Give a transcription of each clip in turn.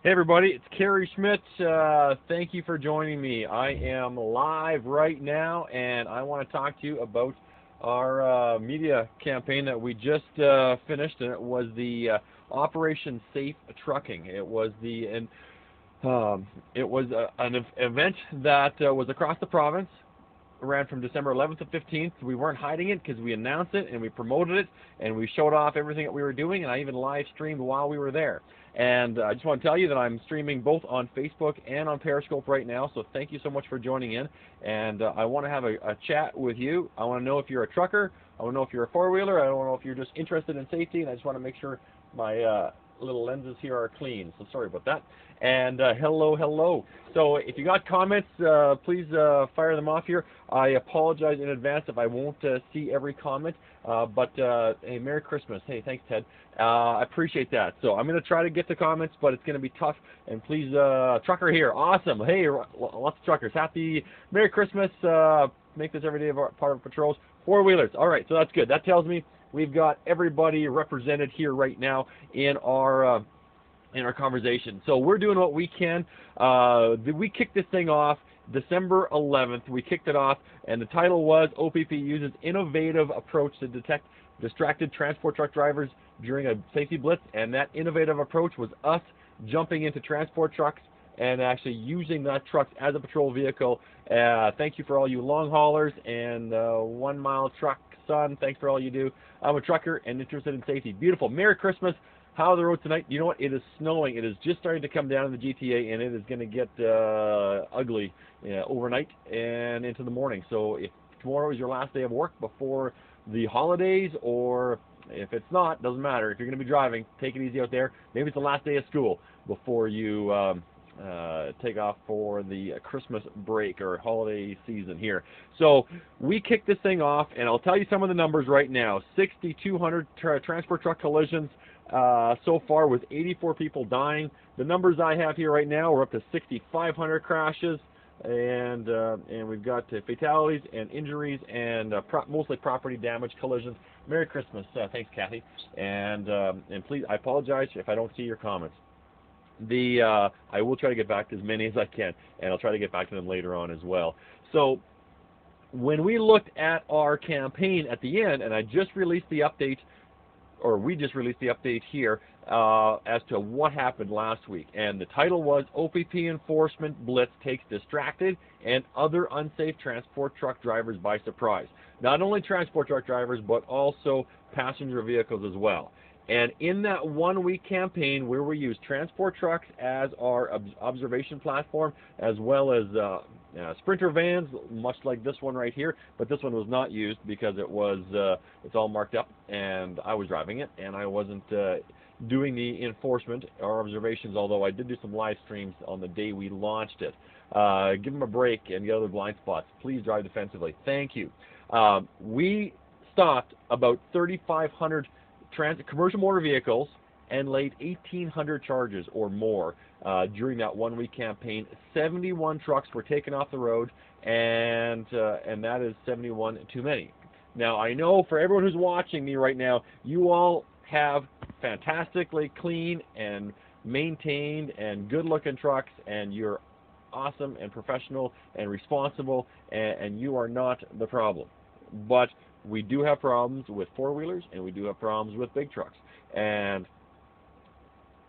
Hey everybody, it's Kerry Schmidt. Thank you for joining me. I am live right now, and I want to talk to you about our media campaign that we just finished, and it was the Operation Safe Trucking. It was an event that was across the province. Ran from December 11th to 15th. We weren't hiding it because we announced it and we promoted it and we showed off everything that we were doing, and I even live streamed while we were there. And I just want to tell you that I'm streaming both on Facebook and on Periscope right now, so thank you so much for joining in. And I want to have a chat with you. I want to know if you're a trucker. I want to know if you're a four-wheeler. I want to know if you're just interested in safety, and I just want to make sure my little lenses here are clean, so sorry about that. And hello. So if you got comments, please fire them off here. I apologize in advance if I won't see every comment, but hey, Merry Christmas. Hey, thanks, Ted. I appreciate that. So I'm going to try to get the comments, but it's going to be tough. And please, trucker here, awesome. Hey, lots of truckers. Happy Merry Christmas. Make this every day part of patrols. Four-wheelers. All right, so that's good. That tells me we've got everybody represented here right now in our conversation. So we're doing what we can. We kicked this thing off December 11th. We kicked it off, and the title was OPP uses innovative approach to detect distracted transport truck drivers during a safety blitz. And that innovative approach was us jumping into transport trucks and actually using that truck as a patrol vehicle. Thank you for all you long haulers and 1 mile truck son. Thanks for all you do. I'm a trucker and interested in safety. Beautiful. Merry Christmas. How are the roads tonight? You know what? It is snowing. It is just starting to come down in the GTA, and it is going to get ugly overnight and into the morning. So if tomorrow is your last day of work before the holidays, or if it's not, doesn't matter. If you're going to be driving, take it easy out there. Maybe it's the last day of school before you take off for the Christmas break or holiday season here. So we kicked this thing off, and I'll tell you some of the numbers right now. 6,200 transport truck collisions so far, with 84 people dying. The numbers I have here right now, we're up to 6,500 crashes, and we've got fatalities and injuries and mostly property damage collisions. Merry Christmas. Thanks, Kathy. And please, I apologize if I don't see your comments. I will try to get back to as many as I can, and I'll try to get back to them later on as well. So when we looked at our campaign at the end, and I just released the update, or we just released the update here as to what happened last week. And the title was OPP Enforcement Blitz Takes Distracted and Other Unsafe Transport Truck Drivers by Surprise. Not only transport truck drivers, but also passenger vehicles as well. And in that 1 week campaign where we used transport trucks as our observation platform, as well as Sprinter vans, much like this one right here, but this one was not used because it's all marked up, and I was driving it, and I wasn't doing the enforcement or observations, although I did do some live streams on the day we launched it. Give them a break and get other blind spots. Please drive defensively. Thank you. We stopped about 3,500 commercial motor vehicles and laid 1,800 charges or more during that 1 week campaign. 71 trucks were taken off the road, and that is 71 too many. Now, I know for everyone who's watching me right now, you all have fantastically clean and maintained and good-looking trucks, and you're awesome and professional and responsible, and you are not the problem. But we do have problems with four-wheelers, and we do have problems with big trucks. And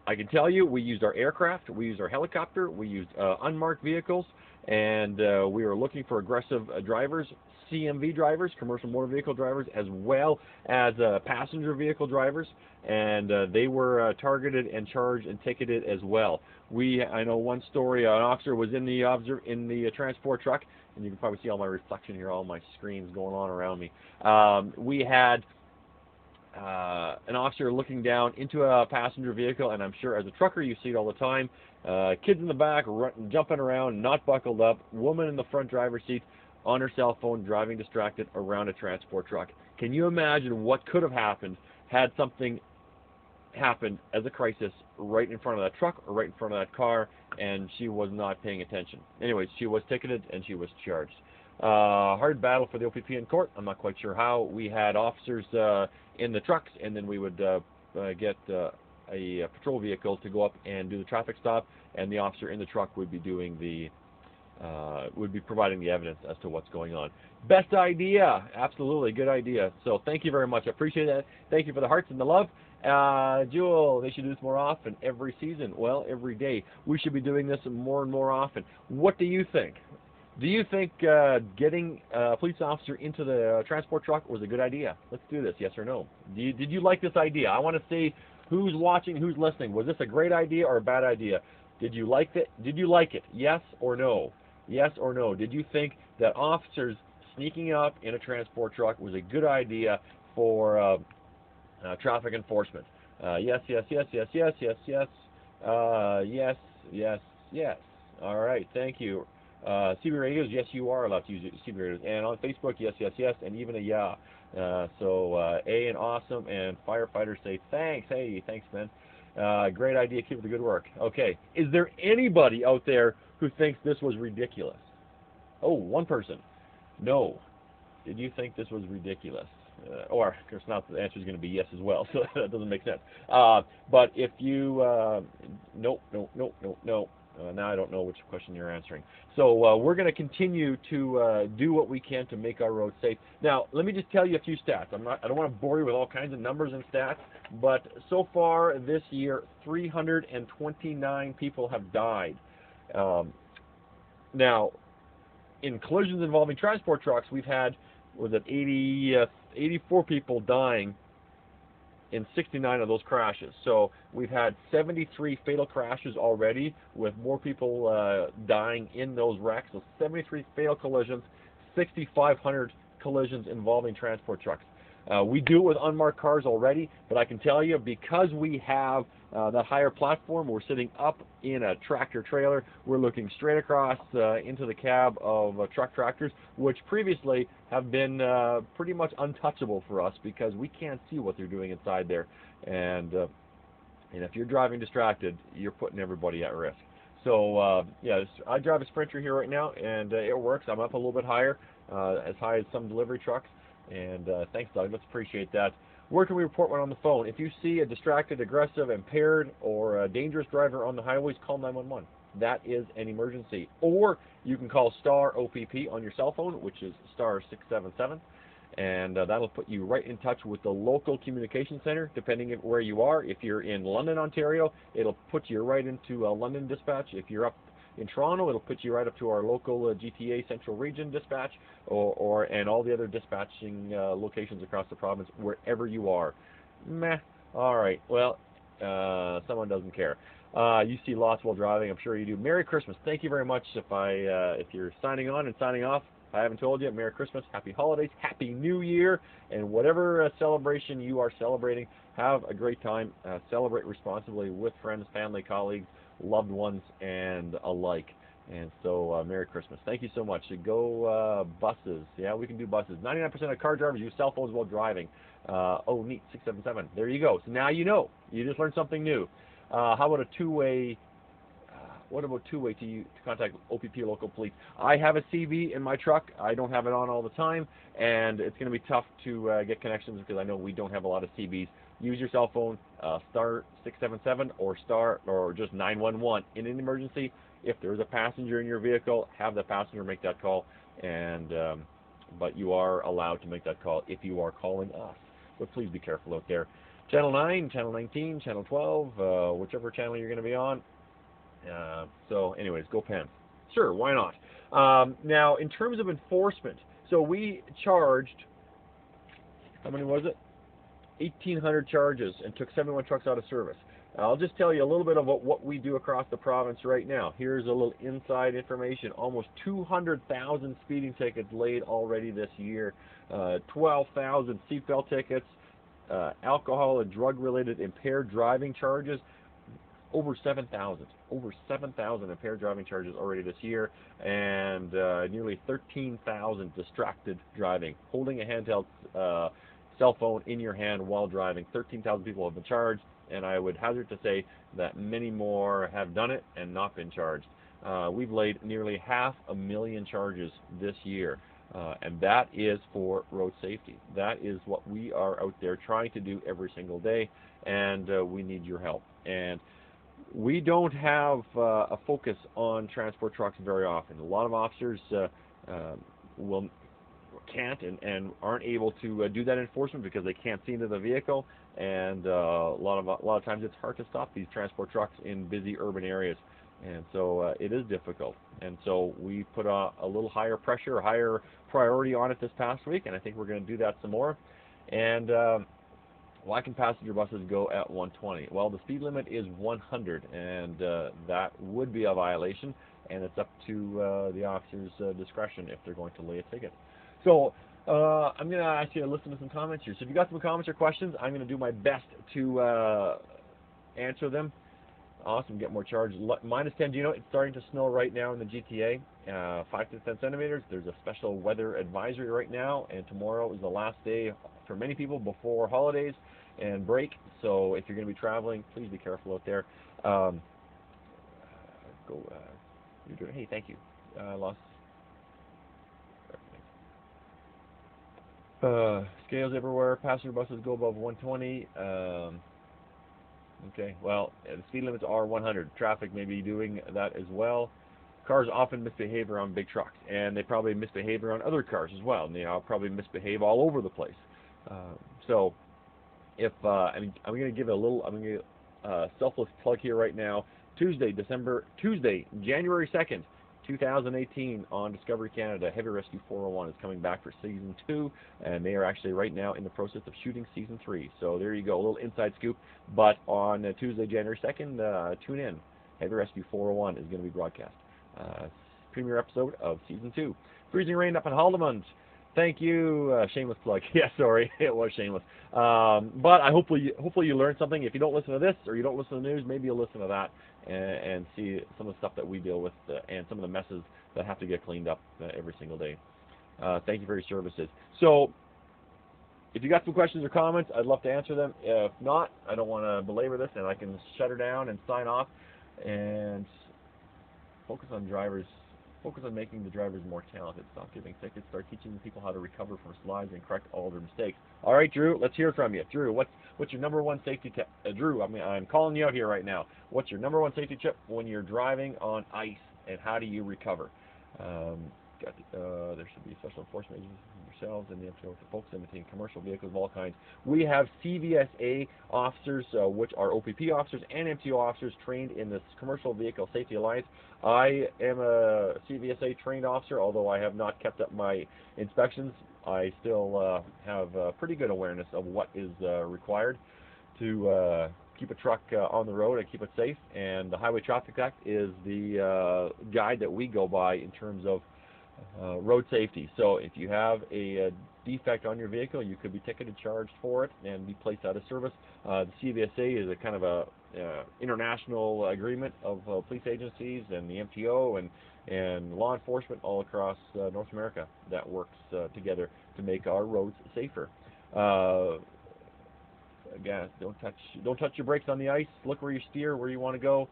I can tell you, we used our aircraft, we used our helicopter, we used unmarked vehicles, and we were looking for aggressive drivers, CMV drivers, commercial motor vehicle drivers, as well as passenger vehicle drivers, and they were targeted and charged and ticketed as well. I know one story, an officer was in the transport truck, and you can probably see all my reflection here, all my screens going on around me. We had an officer looking down into a passenger vehicle, and I'm sure as a trucker you see it all the time. Kids in the back jumping around, not buckled up, woman in the front driver's seat on her cell phone driving distracted around a transport truck. Can you imagine what could have happened had something happened as a crisis right in front of that truck or right in front of that car and she was not paying attention? Anyways, she was ticketed and she was charged. Hard battle for the OPP in court. I'm not quite sure how. We had officers in the trucks, and then we would get a patrol vehicle to go up and do the traffic stop, and the officer in the truck would be doing would be providing the evidence as to what's going on. Best idea, absolutely, good idea. So thank you very much, I appreciate that. Thank you for the hearts and the love. Jewel, they should do this more often, every season. Well, every day. We should be doing this more and more often. What do you think? Do you think getting a police officer into the transport truck was a good idea? Let's do this, yes or no. Did you like this idea? I want to see who's watching, who's listening. Was this a great idea or a bad idea? Did you like it? Did you like it? Yes or no? Yes or no? Did you think that officers sneaking up in a transport truck was a good idea for traffic enforcement? Yes, yes, yes, yes, yes, yes, yes, yes, yes, yes. All right, thank you. CB radios, yes, you are allowed to use CB radios. And on Facebook, yes, yes, yes, and even a yeah. A and awesome, and firefighters say thanks. Hey, thanks, man. Great idea. Keep up the good work. Okay, is there anybody out there who thinks this was ridiculous? Oh, one person. No. Did you think this was ridiculous? Or, of course, not. The answer is going to be yes as well, so that doesn't make sense. But if you, nope, nope, nope, nope, nope. Now I don't know which question you're answering. So we're going to continue to do what we can to make our roads safe. Now, let me just tell you a few stats. I don't want to bore you with all kinds of numbers and stats, but so far this year, 329 people have died. Now, in collisions involving transport trucks, we've had, 84 people dying in 69 of those crashes. So we've had 73 fatal crashes already, with more people dying in those wrecks. So 73 fatal collisions, 6,500 collisions involving transport trucks. We do it with unmarked cars already, but I can tell you, because we have that higher platform, we're sitting up in a tractor trailer, we're looking straight across into the cab of truck tractors, which previously have been pretty much untouchable for us because we can't see what they're doing inside there. And if you're driving distracted, you're putting everybody at risk. So yeah, I drive a Sprinter here right now, and it works. I'm up a little bit higher, as high as some delivery trucks. And thanks, Doug. Let's appreciate that. Where can we report one on the phone? If you see a distracted, aggressive, impaired, or a dangerous driver on the highways, call 911. That is an emergency. Or you can call star OPP on your cell phone, which is star 677, and that'll put you right in touch with the local communication center, depending on where you are. If you're in London, Ontario, it'll put you right into London dispatch. If you're up in Toronto, it'll put you right up to our local GTA Central Region dispatch, and all the other dispatching locations across the province, wherever you are. Meh. All right. Well, someone doesn't care. You see lots while driving. I'm sure you do. Merry Christmas. Thank you very much. If you're signing on and signing off, I haven't told you, Merry Christmas, Happy Holidays, Happy New Year, and whatever celebration you are celebrating, have a great time. Celebrate responsibly with friends, family, colleagues, loved ones, and alike. And so, Merry Christmas. Thank you so much. Go buses. Yeah, we can do buses. 99% of car drivers use cell phones while driving. Oh, neat, 677. There you go. So now you know. You just learned something new. How about a two-way? What about two-way to contact OPP local police? I have a CV in my truck. I don't have it on all the time, and it's going to be tough to get connections because I know we don't have a lot of CVs. Use your cell phone, star 677 or just 911 in an emergency. If there's a passenger in your vehicle, have the passenger make that call, and but you are allowed to make that call if you are calling us. But please be careful out there. Channel 9, Channel 19, Channel 12, whichever channel you're going to be on. So anyways, go Pen. Sure, why not? Now, in terms of enforcement, so we charged, how many was it? 1,800 charges and took 71 trucks out of service. I'll just tell you a little bit about what we do across the province right now. Here's a little inside information. Almost 200,000 speeding tickets laid already this year. 12,000 seatbelt tickets, alcohol and drug-related impaired driving charges. Over 7,000 impaired driving charges already this year, and nearly 13,000 distracted driving, holding a handheld cell phone in your hand while driving. 13,000 people have been charged, and I would hazard to say that many more have done it and not been charged. We've laid nearly 500,000 charges this year. And that is for road safety. That is what we are out there trying to do every single day, and we need your help. And we don't have a focus on transport trucks very often. A lot of officers will can't and aren't able to do that enforcement because they can't see into the vehicle, and a lot of times it's hard to stop these transport trucks in busy urban areas, and so it is difficult. And so we put a little higher pressure, a higher priority on it this past week, and I think we're going to do that some more. And why can passenger buses go at 120? Well, the speed limit is 100, and that would be a violation, and it's up to the officer's discretion if they're going to lay a ticket. So I'm going to ask you to listen to some comments here. So if you got some comments or questions, I'm going to do my best to answer them. Awesome, get more charge. -10, do you know it's starting to snow right now in the GTA? 5 to 10 centimeters. There's a special weather advisory right now, and tomorrow is the last day for many people before holidays and break. So if you're going to be traveling, please be careful out there. You're doing. Hey, thank you. Lost. Scales everywhere. Passenger buses go above 120. Okay, well, the speed limits are 100. Traffic may be doing that as well. Cars often misbehave around big trucks, and they probably misbehave around other cars as well, and they probably misbehave all over the place. So, if I'm going to give a little, I'm going to give a selfless plug here right now. Tuesday, January 2nd, 2018, on Discovery Canada, Heavy Rescue 401 is coming back for Season 2, and they are actually right now in the process of shooting Season 3. So there you go, a little inside scoop. But on Tuesday, January 2nd, tune in. Heavy Rescue 401 is going to be broadcast. Premiere episode of Season 2. Freezing rain up in Haldimand. Thank you. Shameless plug. Yeah, sorry, it was shameless. But hopefully you learned something. If you don't listen to this or you don't listen to the news, maybe you'll listen to that and see some of the stuff that we deal with and some of the messes that have to get cleaned up every single day. Thank you for your services. So if you got some questions or comments, I'd love to answer them. If not, I don't want to belabor this, and I can shut her down and sign off and focus on making the drivers more talented. Stop giving tickets. Start teaching people how to recover from slides and correct all their mistakes. All right, Drew, let's hear from you. Drew, what's your number one safety tip? Drew, I'm calling you out here right now. What's your number one safety tip when you're driving on ice, and how do you recover? There should be special enforcement agencies yourselves and the MTO for folks imitating commercial vehicles of all kinds. We have CVSA officers, which are OPP officers and MTO officers trained in this Commercial Vehicle Safety Alliance. I am a CVSA trained officer, although I have not kept up my inspections. I still have pretty good awareness of what is required to keep a truck on the road and keep it safe. And the Highway Traffic Act is the guide that we go by in terms of road safety. So if you have a defect on your vehicle, you could be ticketed, charged for it, and be placed out of service. The CVSA is a kind of a international agreement of police agencies and the MTO and law enforcement all across North America that works together to make our roads safer. Again, don't touch your brakes on the ice. Look where you steer, where you want to go.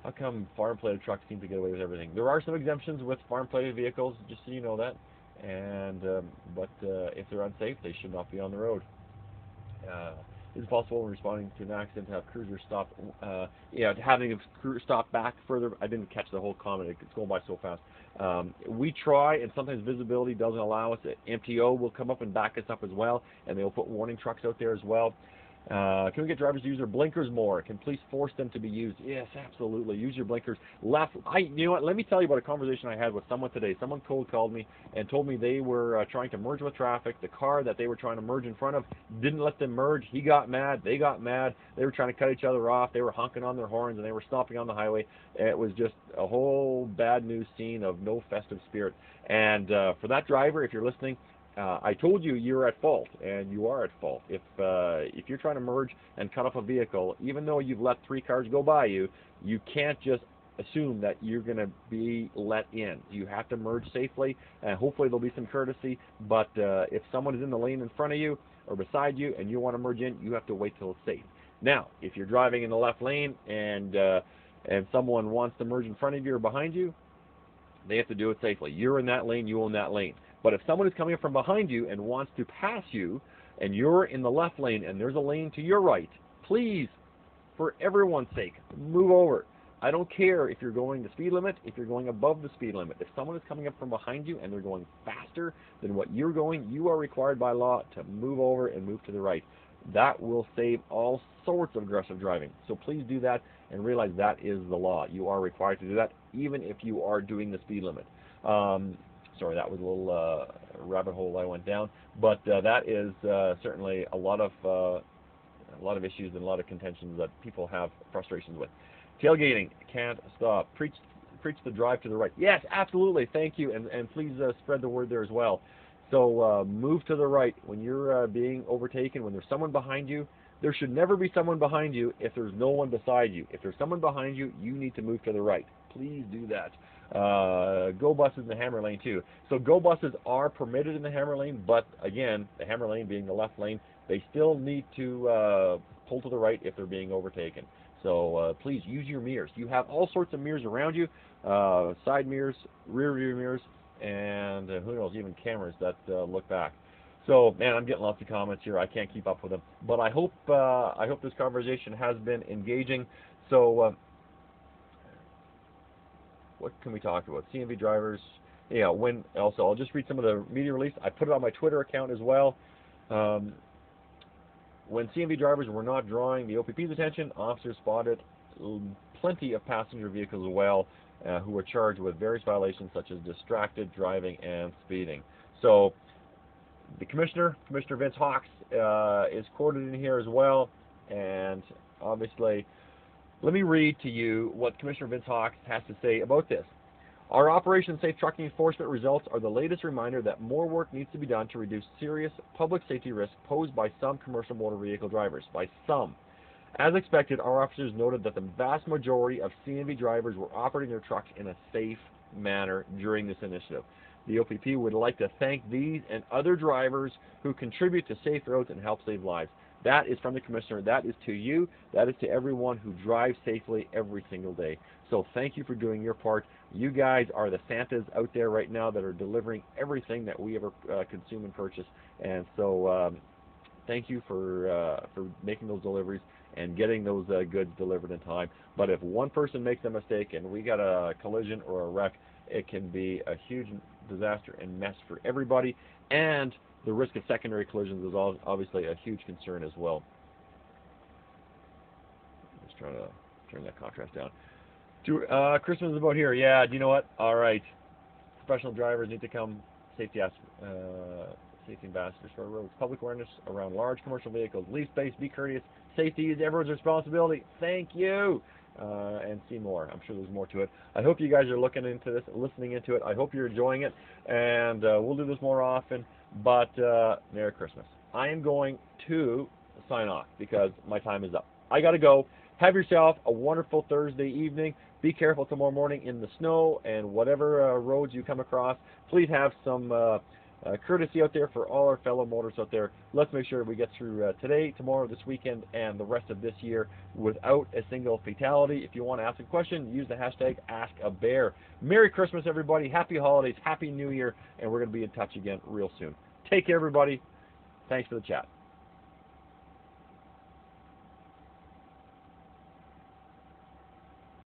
How come farm-plated trucks seem to get away with everything? There are some exemptions with farm-plated vehicles, just so you know that. And but if they're unsafe, they should not be on the road. Is it possible when responding to an accident to have cruisers stop? Having a cruiser stop back further. I didn't catch the whole comment. It's going by so fast. We try, and sometimes visibility doesn't allow us. MTO will come up and back us up as well, and they'll put warning trucks out there as well. Can we get drivers to use their blinkers more? Can police force them to be used? Yes, absolutely. Use your blinkers. You know what? Let me tell you about a conversation I had with someone today. Someone cold called me and told me they were trying to merge with traffic. The car that they were trying to merge in front of didn't let them merge. He got mad. They got mad. They were trying to cut each other off. They were honking on their horns, and they were stopping on the highway. It was just a whole bad news scene of no festive spirit. And for that driver, if you're listening, I told you you're at fault, and you are at fault. If you're trying to merge and cut off a vehicle, even though you've let 3 cars go by you, you can't just assume that you're going to be let in. You have to merge safely, and hopefully there'll be some courtesy. But if someone is in the lane in front of you or beside you and you want to merge in, you have to wait till it's safe. Now, if you're driving in the left lane and someone wants to merge in front of you or behind you, They have to do it safely. You're in that lane, you own that lane. But if someone is coming up from behind you and wants to pass you, and you're in the left lane and there's a lane to your right, please, for everyone's sake, move over. I don't care if you're going the speed limit, if you're going above the speed limit. If someone is coming up from behind you and they're going faster than what you're going, you are required by law to move over and move to the right. That will save all sorts of aggressive driving. So please do that and realize that is the law. You are required to do that even if you are doing the speed limit. Sorry, that was a little rabbit hole I went down, but that is certainly a lot of issues and a lot of contentions that people have frustrations with. Tailgating, can't stop. Preach the drive to the right. Yes, absolutely. Thank you, and please spread the word there as well. So move to the right when you're being overtaken. When there's someone behind you, there should never be someone behind you if there's no one beside you. If there's someone behind you, you need to move to the right. Please do that. Go buses in the hammer lane too. So go buses are permitted in the hammer lane, but again, the hammer lane being the left lane, they still need to pull to the right if they're being overtaken. So please use your mirrors. You have all sorts of mirrors around you, side mirrors, rear view mirrors, and who knows, even cameras that look back. So, man, I'm getting lots of comments here. I can't keep up with them, but I hope this conversation has been engaging. So, what can we talk about? CMV drivers. Yeah, also I'll just read some of the media release. I put it on my Twitter account as well. When CMV drivers were not drawing the OPP's attention, officers spotted plenty of passenger vehicles as well who were charged with various violations such as distracted driving and speeding. So the Commissioner Vince Hawks, is quoted in here as well, and obviously, let me read to you what Commissioner Vince Hawks has to say about this. Our Operation Safe Trucking enforcement results are the latest reminder that more work needs to be done to reduce serious public safety risks posed by some commercial motor vehicle drivers. By some. As expected, our officers noted that the vast majority of CMV drivers were operating their trucks in a safe manner during this initiative. The OPP would like to thank these and other drivers who contribute to safe roads and help save lives. That is from the Commissioner. That is to you. That is to everyone who drives safely every single day. So thank you for doing your part. You guys are the Santas out there right now that are delivering everything that we ever consume and purchase. And so thank you for making those deliveries and getting those goods delivered in time. But if one person makes a mistake and we got a collision or a wreck, it can be a huge disaster and mess for everybody. And the risk of secondary collisions is obviously a huge concern as well. I'm just trying to turn that contrast down. Christmas is about here. Yeah, do you know what? All right. Professional drivers need to come safety ambassadors for our roads. Public awareness around large commercial vehicles. Leave space, be courteous. Safety is everyone's responsibility. Thank you. And see more. I'm sure there's more to it. I hope you guys are looking into this, listening into it. I hope you're enjoying it. And we'll do this more often. But Merry Christmas. I am going to sign off because my time is up. I got to go. Have yourself a wonderful Thursday evening. Be careful tomorrow morning in the snow and whatever roads you come across. Please have some courtesy out there for all our fellow motorists out there. Let's make sure we get through today, tomorrow, this weekend, and the rest of this year without a single fatality. If you want to ask a question, use the hashtag #AskABear. Merry Christmas, everybody. Happy holidays. Happy New Year. And we're going to be in touch again real soon. Take care, everybody. Thanks for the chat.